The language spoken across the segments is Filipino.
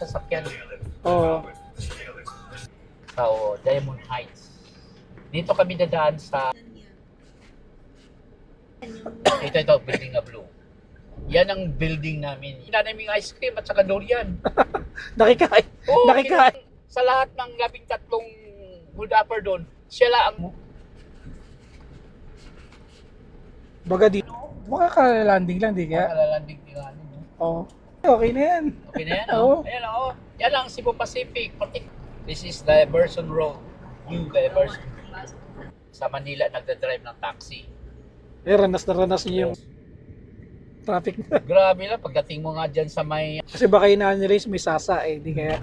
Sasakyan. Oo. So, Diamond Heights. Dito kami dadaan sa ito, building na blue. Yan ang building namin. Hinanaming ice cream at saka durian. Nakikain. Oo, Nakikain. sa lahat ng 13 hold upper doon, siya lang. Baga dito. Makaka-landing lang, di kaya? Makalalanding nila. Oo. Okay na yan. Okay na yan, Oo. Ayan, Yan ang Cebu Pacific. This is the Everson Road. New Everson. Sa Manila, nagdadrive ng taxi. Ranas na ranas niyo yung traffic na. Grabe lang, pagdating mo nga dyan sa may Kasi baka inaan nila yung may sasa eh, di kaya?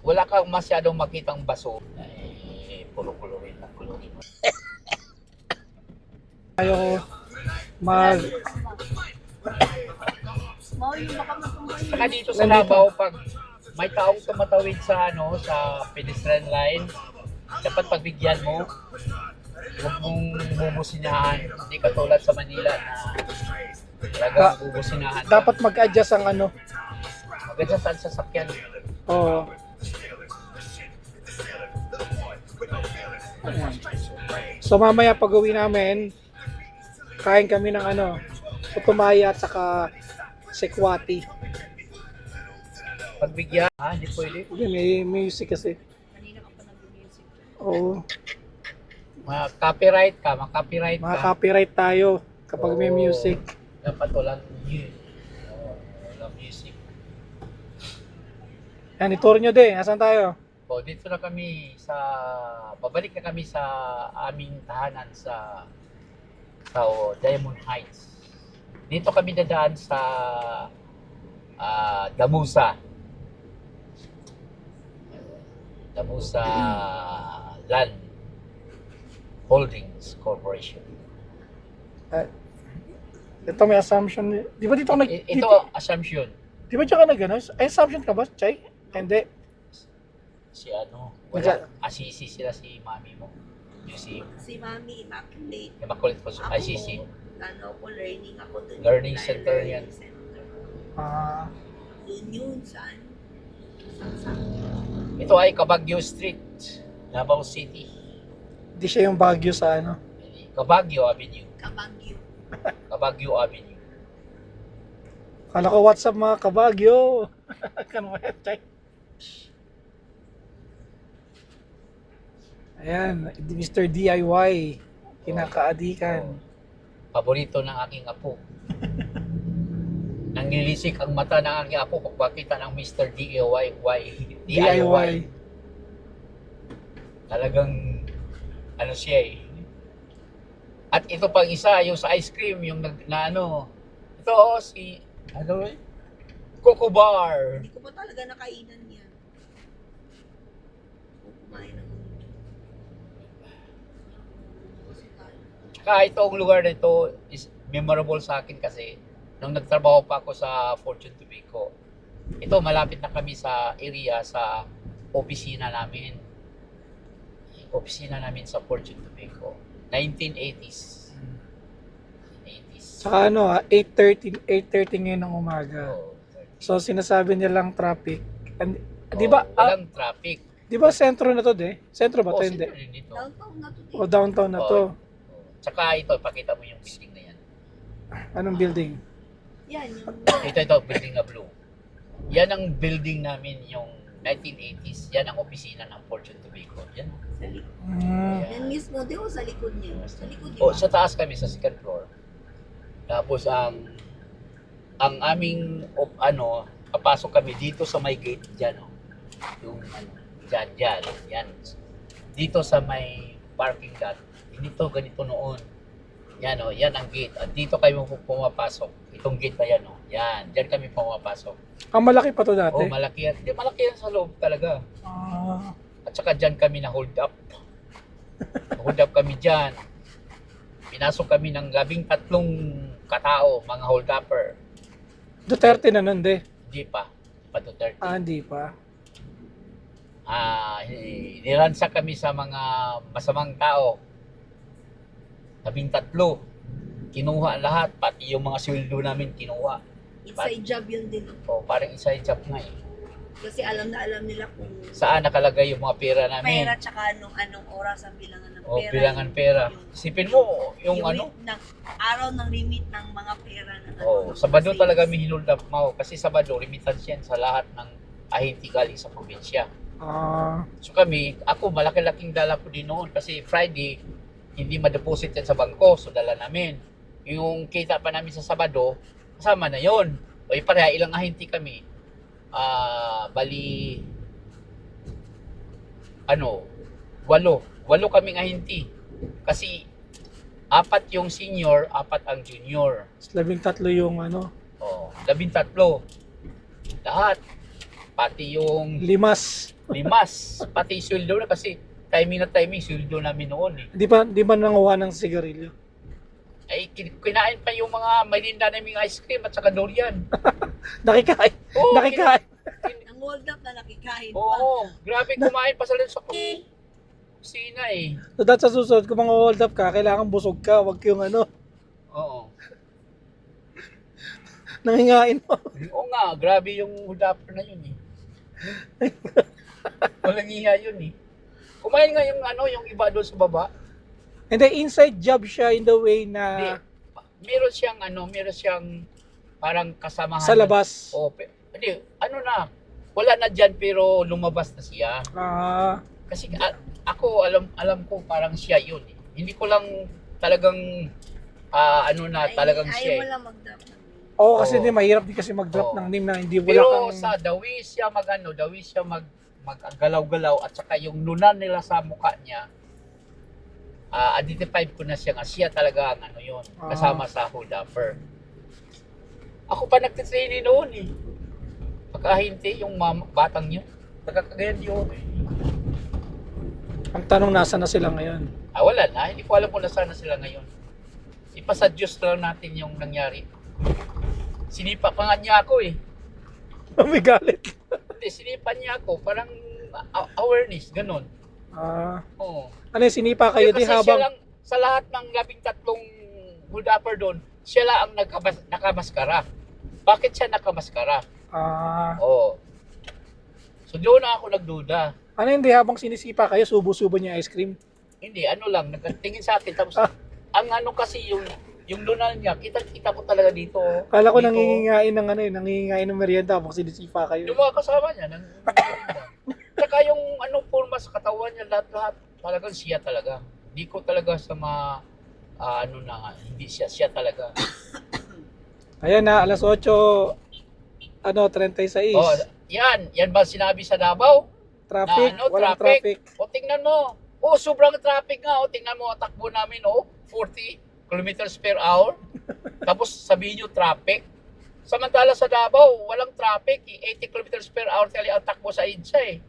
wala kang masyadong makitang baso. Ay, puro-pulurin lang, pulurin mo. Ayaw mag... Saka dito sa Davao, pag may taong tumatawid sa sa pedestrian line, dapat pagbigyan mo, huwag mong bubusinahan. Hindi katulad sa Manila na talagang bubusinahan. Dapat mag-adjust ang ano. Maganda saan sasakyan. Oo. Ayan. So mamaya pag uwi namin, kain kami ng putumaya at saka sekwati. Pagbigyan, hindi pwede. Hindi, may music kasi. Oo. Copyright ka, copyright Mga ka. copyright tayo kapag may Oo. music. Dapat walang walang music. Yan, itour nyo din. Asan tayo? Dito na kami babalik na kami sa aming tahanan sa Diamond Heights. Dito kami dadaan sa Damusa Land Holdings Corporation. Ito may assumption. Di ba dito ka Ito Assumption. Di ba dyan ka ay assumption ka ba, Chay? Hindi. Si Wala. Assisi sila si mami mo. Si Mami Immaculate. Immaculate po sa ICC. Learning ako doon. Learning center yan. Ah, Yun, saan? Ito ay Cabagyo Street, Davao City. di siya yung Baguio sa Cabagyo Avenue. Kabagyo. Cabagyo Avenue. Kala ko WhatsApp mga kabagyo. Kano kaya, Chay? Ayan, Mr. DIY. Kinakaadikan. Paborito ng aking apo. Nangilisik ang mata ng aking apo kung makita ng Mr. DIY. Talagang siya eh. At ito pang isa, yung sa ice cream, yung ito si Coco Bar. Hindi ko pa talaga nakainan yan. Kumain ng Tsaka itong lugar na ito is memorable sa akin kasi nung nagtrabaho pa ako sa Fortune Tobacco, ito malapit na kami sa area sa opisina namin. Opisina namin sa Fortune Tobacco. 1980s. 80s. Saka 8:30 ngayon ng umaga. Oh, So sinasabi nilang traffic. Di ba? Walang traffic. Di ba sentro na to, de? Sentro ba to? Hindi. siyempre dito. downtown na to. O downtown na to. Tsaka ito, pakita mo yung building na yan. Anong building? Yan, yung Ito, building na blue. Yan ang building namin, yung 1980s. Yan ang opisina ng Fortune Tobacco. Yan. sa likod. Mm. Yan mismo, di ba sa likod niya? Sa likod niya. Sa taas kami sa second floor. Tapos ang aming papasok kami dito sa may gate diyan, yung diyan, yan. Dito sa may parking lot. Dito ganito noon. Yan yan ang gate. At dito kayo pumapasok. Itong gate na yan Yan, diyan kami pumapasok. Ang malaki pa to dati. Malaki yan. Hindi, malaki yan sa loob talaga. Ah, At saka diyan kami na hold up. Hold up kami diyan. Pinasok kami ng 13 katao, mga hold upper. Duterte na nun, de. Hindi pa. Duterte. Hindi pa. Niransa kami sa mga masamang tao. 13. Kinuha lahat, pati yung mga sweldo namin kinuha. Inside job yun din. Parang inside job nga eh. Kasi alam na alam nila kung Saan nakalagay yung mga pera namin. pera tsaka anong oras ang bilangan ng pera. Bilangan pera. Isipin mo, yung ano, araw ng limit ng mga pera na Sabado talaga may hinold up mo. Kasi Sabado, remittance yan sa lahat ng ahente galing sa probinsya. So kami, ako malaki-laking dala ko din noon. Kasi Friday, hindi ma-deposit yan sa bangko. So dala namin. Yung kita pa namin sa Sabado, kasama na yon. O pareha, ilang ahente kami. Bali, 8 kaming ahente. Kasi 4 yung senior, 4 ang junior. 13 yung ano. 13. Lahat. Pati yung Limas. pati sweldo na kasi timing na timing, sweldo namin noon eh. Di ba nanguha ng sigarilyo? Ay, kinain pa yung mga malinda naming ice cream at saka durian. Nakikain. Oo, Nakikain. Ang hold up na nakikain pa. Oo, grabe kumain pa sa kusina eh. So that sa susunod, kung mga hold up ka, kailangan busog ka, wag yung ano, Oo. nangingain mo. Oo nga, grabe yung hudapper na yun eh. Walang hiya yun eh. Kumain nga yung iba doon sa baba. And then inside job siya in the way na Meron siyang parang kasamahan. sa labas. Hindi, wala na dyan pero lumabas na siya. Kasi ako alam ko parang siya yun eh. Hindi ko lang talagang talagang siya Ayaw mo eh. lang mag-drop ng Oo, kasi hindi mahirap din kasi mag-drop ng name na hindi wala Pero kang sa dawi siya maggalaw-galaw at saka yung lunan nila sa mukha niya, identified ko na siya nga siya talaga ang yun, kasama sa hold upper. Ako pa nagtitraining noon eh. Pagkahinti yung batang yun, nagkakagayan yun. ang tanong nasa na sila ngayon. Wala na, hindi ko alam kung nasaan na sila ngayon. Ipasa Diyos lang natin yung nangyari. Sinipa pa nga niya ako eh. May galit. Hindi, sinipa niya ako, parang awareness, ganun. Oo. Ano yung sinipa kayo di Kasi siya habang lang, sa lahat ng 13 hold upper doon, siya lang ang nakamaskara. Bakit siya nakamaskara? Oo. So doon na ako nagduda. ano hindi habang sinisipa kayo, subo-subo niya ice cream? Hindi, nagtingin sa akin. Tapos, ang kasi yung lunal niya, kita ko talaga dito. Kala ko dito. nangingingain ng merienda habang sinisipa kayo. Yung mga kasama niya, Tsaka yung forma sa katawan niya, lahat, talagang siya talaga. Hindi ko talaga sa hindi siya talaga. Ayan na, alas 8:36. Yan ba sinabi sa Davao? Traffic, Na, walang traffic. O tingnan mo. Sobrang traffic nga. Tingnan mo ang takbo namin, 40 kilometers per hour. Tapos sabihin nyo traffic. Samantala sa Davao, walang traffic. 80 kilometers per hour tali ang takbo sa EDSA eh.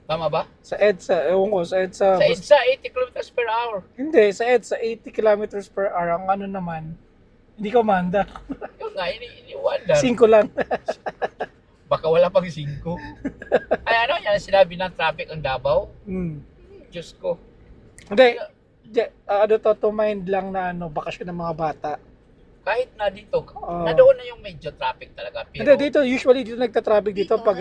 Tama ba? Sa EDSA, ewan ko, sa EDSA. Sa EDSA, 80 kilometers per hour. Hindi, sa EDSA, 80 kilometers per hour. Ang ano naman, hindi ko manda. Yun nga, iniwala. 5 lang. Baka wala pang 5. Ay yan sinabi ng traffic ang Davao. Diyos ko. Hindi, to mind lang na bakasyon ng mga bata. Kahit na dito, nadoon na yung medyo traffic talaga. Pero, Hindi, usually dito nagta-traffic dito pag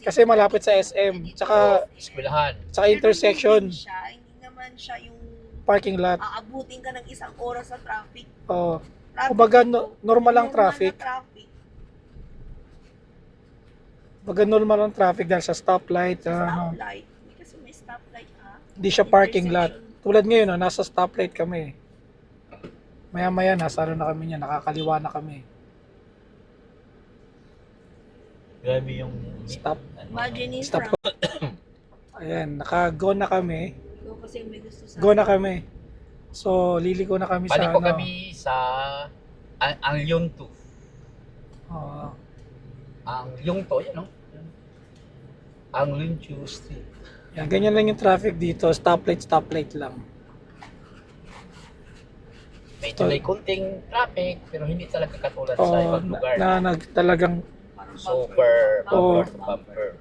kasi malapit sa SM, tsaka eskwelahan. intersection, Hindi naman siya yung parking lot. aabutin ka ng 1 oras sa traffic. Kumbaga normal lang traffic. Kumbaga normal lang traffic dahil sa stoplight. Stoplight. Hindi kasi may stoplight Hindi siya parking lot. Tulad ngayon, nasa stoplight kami. Maya-maya, nasa na kami niya, nakakaliwa na kami. Grabe yung Stop. Imagine Stop. Ayan, naka-go na kami. Ikaw kasi may gusto sa Go na kami. So, liliko na kami Balik sa ko kami sa ang Yunto. Ang Yunto, yan ang Yunto Street. Yan, ganyan lang yung traffic dito. Stoplight lang. Medyo may kunting traffic, pero hindi talaga katulad sa ibang lugar. Talagang Super bumper to bumper.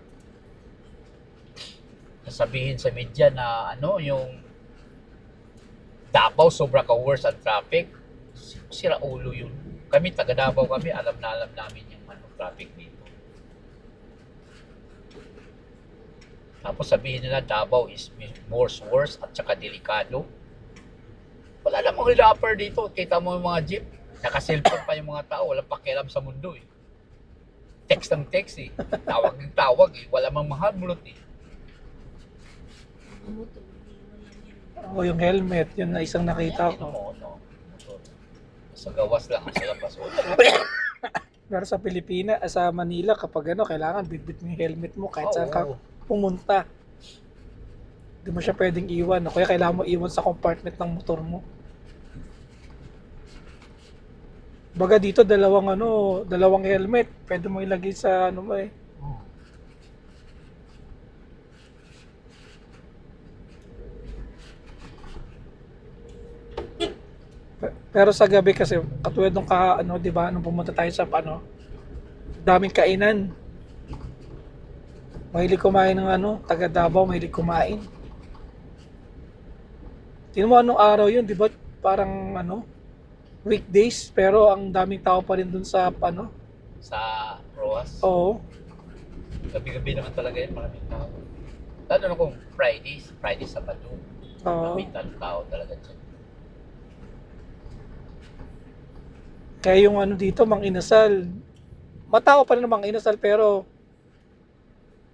Sasabihin sa media na yung Davao sobra ka worse ang traffic. Sira ulo yun. Kami, taga Davao kami, alam namin yung traffic dito. Tapos sabihin nila Davao is more worse at saka delikado. Wala namang rapper dito. Kita mo yung mga jeep, naka-cellphone pa yung mga tao, walang pakialam sa mundo eh. Text ng text eh. Tawag ng tawag eh. Wala mang mahal mulot eh. Motor, hindi wala yan. O yung helmet, yun na isang nakita Ayan, ko. motor. Sa gawas lang, sa labas. Pero sa Pilipinas, sa Manila, kapag kailangan bitbit mo yung helmet mo kahit saan ka pumunta. Hindi mo siya pwedeng iwan. O kaya kailangan mo iwan sa compartment ng motor mo. Baga dito, dalawang helmet. Pwede mo ilagay sa mo eh. Pero sa gabi kasi, katulad nung di ba, nung pumunta tayo sa daming kainan. Mahilig kumain ng taga Davao, mahilig kumain. Tingnan mo anong araw yun, di ba? Parang weekdays, pero ang daming tao pa rin dun sa Sa Roas. Oo. Gabi-gabi naman talaga yun, maraming tao. Lalo na kung Friday sa Sabado. Oo. Maraming tao talaga dyan. Kaya yung dito, Mang Inasal, matao pa rin ng Mang Inasal, pero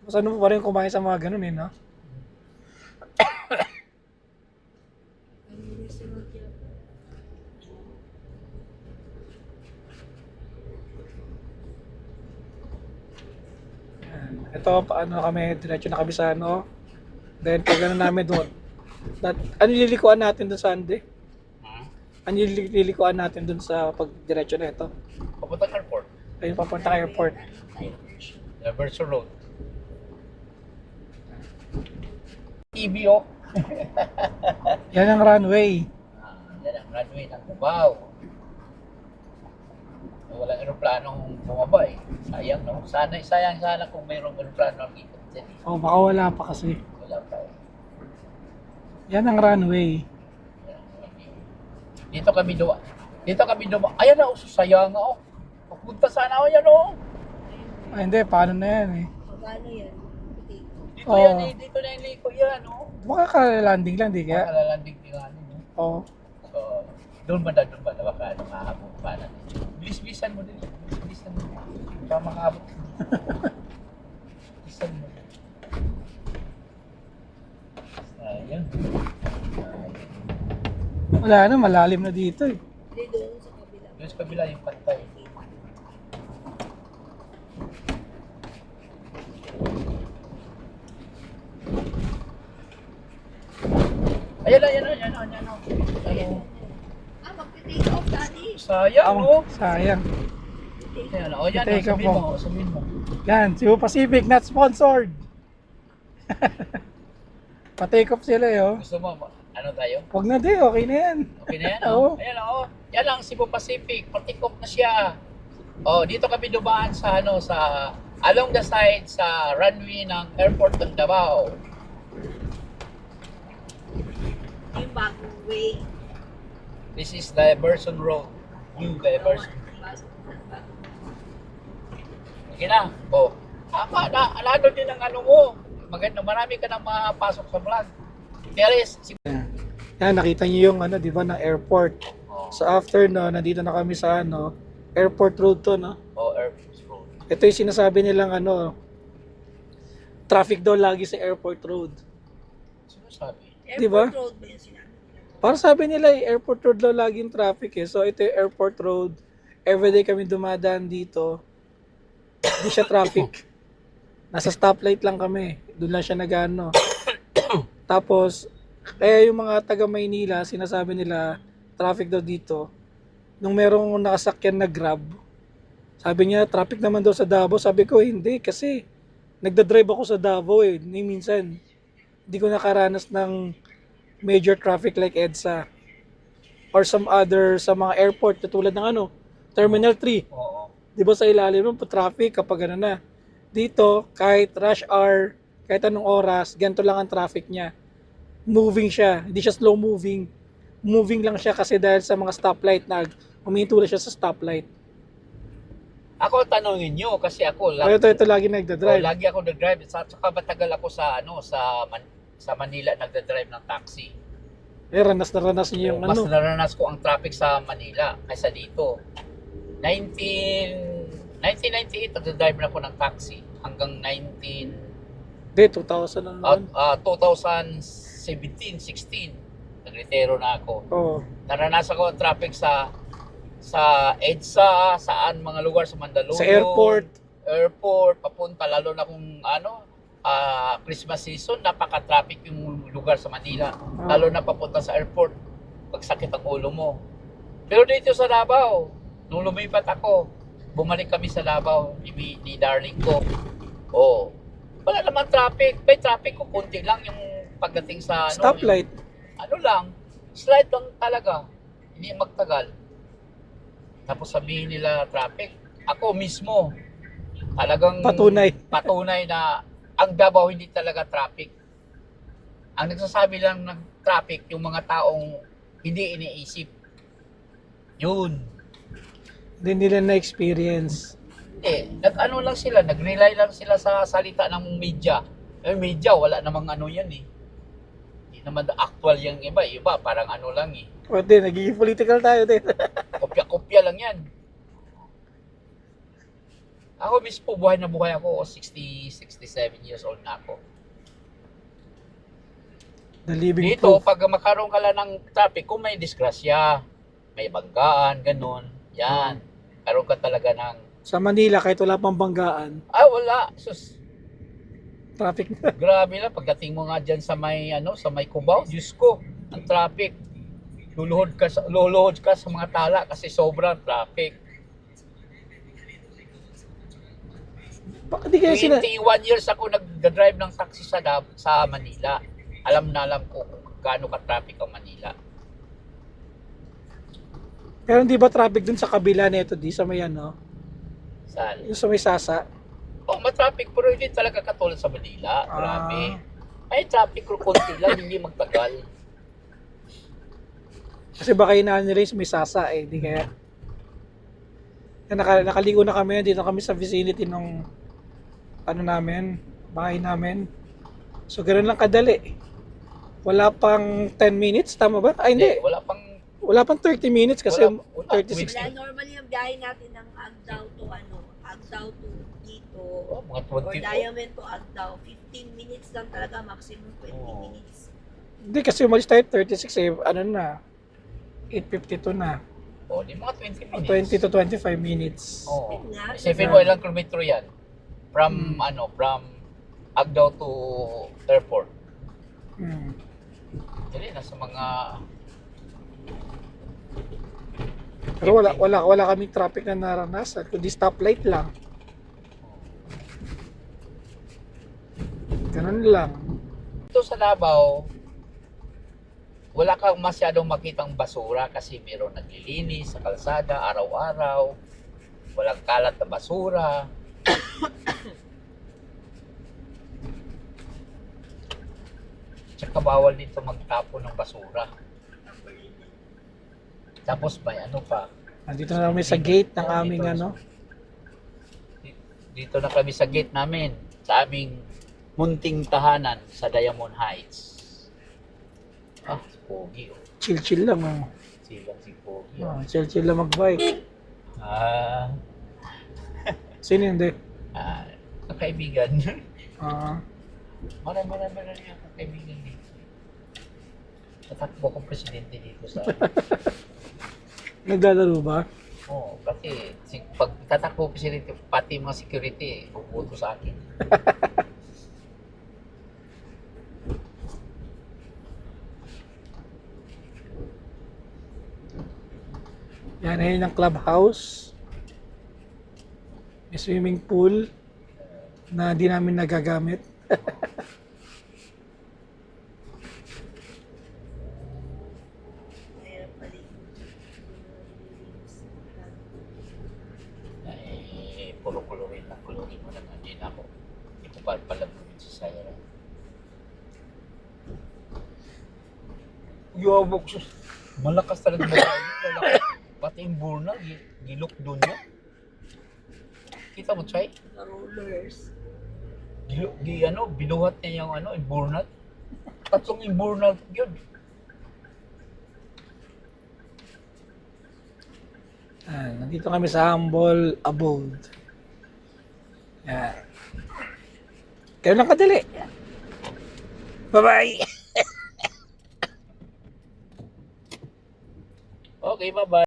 mas mo pa rin kumain sa mga ganun eh, no? Ang restaurant yan. Yan. Ito, kami, diretso na kami sa Then, pag namin doon, ano lilikuan natin doon sa Sunday? Ano lilikuan natin doon sa pagdiretso na ito? Papunta ng airport. Ayun, papunta ka airport. Diversion Road. TV oh. Yan ang runway. Yan ang runway ng Cubao. Walang aeroplanong bumaba eh. Sayang no? Sayang kung mayroong aeroplano ang ikot dyan eh. Oh, baka wala pa kasi. Wala pa eh. Yan ang runway. Dito kami duwa. Ayan na, sayang oh. Papunta sana ako yan oh. Ay, hindi, paano na yan eh? Magkano yan? Puti. Dito yan eh, dito na yung liko yan oh. Makaka-landing lang, di kaya? Makalalanding din nga no. Oo. So, doon ba baka mahabot pa na. Bilis-bilisan mo din. Bilis-bilisan mo. Baka makahabot. Bilisan mo. Sayang. Wala na, malalim na dito eh. Hindi doon sa kabila. Doon sa kabila yung pantay. Ayan. Magti-take off, daddy. Sayang oh. Sayang. Ayan, oh, yan, Take off sabihin mo. Yan, Cebu Pacific, not sponsored. Pa-take off sila eh, oh. Gusto mo, ano tayo? Huwag na di, okay na yan. Okay na yan, Oo. oh. Ayan, oh. Yan ang Cebu Pacific, patikop na siya. Oh, dito kami dumaan sa along the side sa runway ng airport ng Davao. Yung bagong way. This is Diversion Road. New Diversion. Okay na. Oh. Tama na. Alado din ang mo. Maganda, marami ka nang mapasok sa vlog. Teres, Yan, nakita niyo yung di ba, na airport. oh, So after nandito na kami sa airport road to, no? Airport Road. Ito yung sinasabi nilang traffic daw lagi sa airport road. Sino sabi? Di ba? Airport road ba yung sinabi nila? Para sabi nila airport road daw laging traffic eh. So ito yung airport road. Everyday kami dumadaan dito. Hindi siya traffic. Nasa stoplight lang kami. Doon lang siya nagano. Tapos, kaya yung mga taga Maynila, sinasabi nila, traffic daw dito. Nung merong nakasakyan na Grab, sabi niya, traffic naman daw sa Davao. Sabi ko, hindi. Kasi, nagdadrive ako sa Davao eh. Minsan, hindi ko nakaranas ng major traffic like EDSA. Or some other, sa mga airport, tulad ng Terminal 3. Oo. Di ba sa ilalim ng traffic kapag na. Dito, kahit rush hour, kahit anong oras, ganito lang ang traffic niya. Moving siya, hindi siya slow moving. Moving lang siya kasi dahil sa mga stoplight na Huminto lang siya sa stoplight. Ako tanongin nyo kasi ako Kaya ito lagi oh, nagda-drive. lagi ako nag-drive. Saka matagal ako sa sa Manila nagda-drive ng taxi. Ranas na ranas niyo yung Mas ano. naranas ko ang traffic sa Manila kaysa dito. 1998 nagda-drive na ako ng taxi hanggang Hindi, 2000 na naman. 2017, 16 nagretiro na ako. Oo. Naranasan ko ang traffic sa EDSA, saan mga lugar sa Mandaluyong. Sa airport. Airport, papunta lalo na kung Christmas season, napaka-traffic yung lugar sa Manila. Lalo na papunta sa airport, pagsakit ang ulo mo. Pero dito sa Davao, nung lumipat ako, bumalik kami sa Davao ni darling ko. Oh, wala naman traffic. May traffic ko, konti lang yung pagdating sa Stoplight. ano lang, slide lang talaga. Hindi magtagal. Tapos sabihin nila traffic. Ako mismo, talagang patunay na ang Davao hindi talaga traffic. Ang nagsasabi lang ng traffic, yung mga taong hindi iniisip. Yun. Hindi nila na-experience. Nag-ano lang sila, nag-rely lang sila sa salita ng media. Media, wala namang ano yan eh. Hindi naman actual yung iba. Iba, parang ano lang eh. O din, nagiging political tayo din. Kopya-kopya lang yan. Ako mismo, buhay na buhay ako. 67 years old na ako. The living Dito, proof. pag makaroon ka lang ng traffic, kung may disgrasya, may banggaan, ganun, yan. Karoon ka talaga ng... Sa Manila, kahit wala pang banggaan, Wala. Sus, traffic na. grabe lang. Pagdating mo nga dyan sa may, sa may Cubao, Diyos ko, ang traffic. Luluhod ka sa mga tala kasi sobrang traffic. Bakit di kaya sila... 21 years ako nag-drive ng taxi sa Manila. Alam ko kung gaano ka-traffic ang Manila. Pero hindi ba traffic dun sa kabila nito di sa may ano? Saan? Yung sa may Sasa? Ma-traffic pero hindi talaga katulad sa Manila. Grabe. Ay, traffic ko konti lang, hindi magtagal. Kasi baka inaan nila yung sa may Sasa eh, di kaya. Nakaligo na kami, dito kami sa vicinity ng ano namin, bahay namin. So ganoon lang kadali. Wala pang 10 minutes, tama ba? Ay hindi, wala pang 30 minutes kasi Wala. 36. Wala, normally yung biyahe natin ng Agdao to Agdao to dito. Mga Or 20 Diamond to Agdao. 15 minutes lang talaga, maximum 20 minutes. Hindi kasi umalis tayo 36 eh, ano na, 8:52 na. di mga 20 minutes. 20 to 25 minutes. Oo. Yun nga. Isipin mo ilang kilometro yan. From Agdao to airport. Hmm. Dali, nasa mga... Pero wala kaming traffic na naranasan, kundi stoplight lang. Ganun lang. Ito sa Davao, wala kang masyadong makitang basura kasi meron naglilinis sa kalsada araw-araw. Walang kalat na basura. Tsaka bawal dito magtapon ng basura. Tapos may ano pa. Nandito na kami sa gate ng aming ano. Dito na kami sa gate namin. Sa aming munting tahanan sa Diamond Heights. Pogi. Chill-chill lang oh. Silang si Pogi. Chill-chill lang mag-bike. Sino hindi? Ang kaibigan. Marami akong kaibigan dito. Tatakbo akong presidente dito sa... Naglalaro ba? Oo, kasi pag tatakbo ko presidente, pati mga security, bubuto sa akin. Yan ayun ang clubhouse. May swimming pool na di namin nagagamit. Mayroon pala Puro-kulorin lang. Kulorin mo lang. Hindi na ako. Hindi ko pa palagunin sa saya. Yabok sus. Malakas talaga ba tayo? Malakas. Pati yung burner, gilok doon niya. Kita mo, Chay? The rollers. Binuhat niya yung yung burner. Tatlong yung burner yun. Nandito kami sa humble abode. Yan. Kayo lang kadali. Bye-bye! Okay, bye-bye.